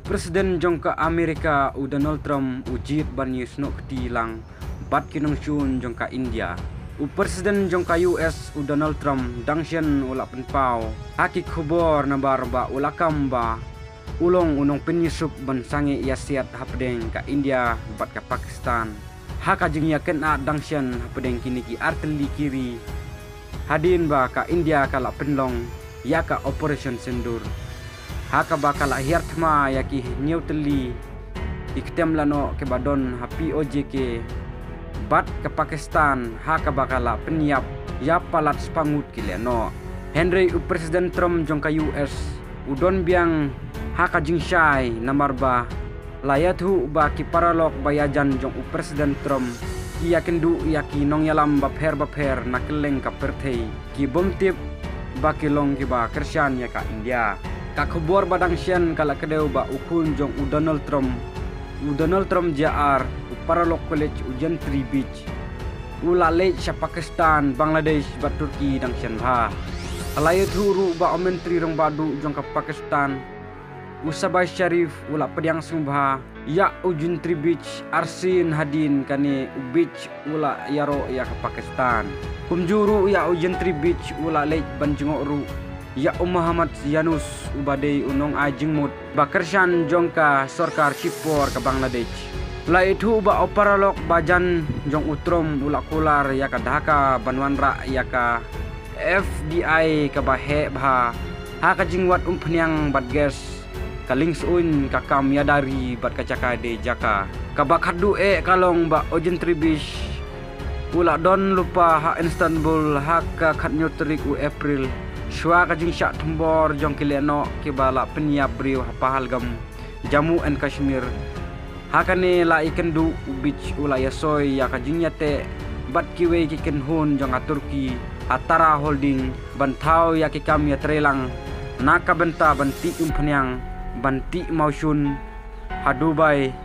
Presiden jongka Amerika Donald Trump ujit banyi snok tilang bat kinong shun jongka India. Presiden jongka US Donald Trump dangshen ula penpau haki khobor nabar ba ulakam ba ulong unong penyusup ban sange yasiat hapdeng ka India bat ka Pakistan. Haka jing yaken a dangshen hapdeng kini ki arteli kiri hadin ba ka India kala penlong yaka Operation Sindur. Haka bakala hiertma yaki neutali iktem lano ke badon hapi OJK bat ke Pakistan haka bakala penyiap ya palat spangut kileno Henry Presiden Trump jongka US udon biang haka jingshai namarba layathu ba ki paralok bayajan jong Presiden Trump ia kendu yaki nong yalam bapher nakeleng ka perthei ki bomtip ba kilong ki ba kersian ya ka India. Kakobor badang sian kala kedeu ba ukun jong Donald Trump jaar Paralok College Gentry Beach ulale sa Pakistan Bangladesh ba Turki dang sian ha alayat huru ba menteri rong badu jong ka Pakistan Usabay Sharif ula pediang sumbha ya Gentry Beach arsin hadin kani beach ula yaro ya ka Pakistan kumjuru ya Gentry Beach ula lake banjungok ya Muhammad Yanus ubadai unong ajingmut bakershan jongka sorkar Chipor ke Bangladesh. La itu ba oparalok bajan jong utrom ulak kular ya ka Dhaka Banwanra ya ka FDI ka bahe bha ha ka jingwat umpniang badges kalings un ka kam yadari bat ka caka de jaka ka bakhadu kalong ba Gentry Beach ulak don lupa ha Istanbul ha ka khatnyotrik u April Shua kajing syak tembor jong kileno kibala penyiap beriu Pahalgam Jammu and Kashmir hakane la ikendu beach ulaya soy ya kajing yate bat kiwe kiken hun jong Turki Atara Holding bantau ya kikam ya trelang naka benta banti umpanyang banti mausun hadubai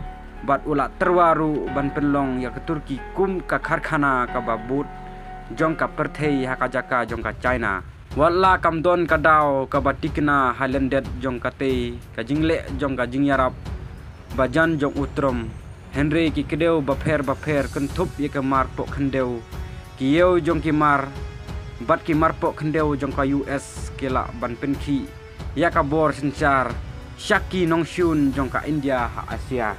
bat ula terwaru ban penlong ya ke Turki kum ka karkhana ka babut jong ka perthei hakajaka jong ka China. Wala kamdon kadao kabatikna Highlandet jong kate kajingle jong kajing yarap bajan jong utrom Henry ki kedeu bapher kentup ye kemar pok kendeu kiyeu jong kimar bat kimar pok kendeu jong ka US kela ban penki ya kabor sencar syaki nong shun jong ka India ha Asia.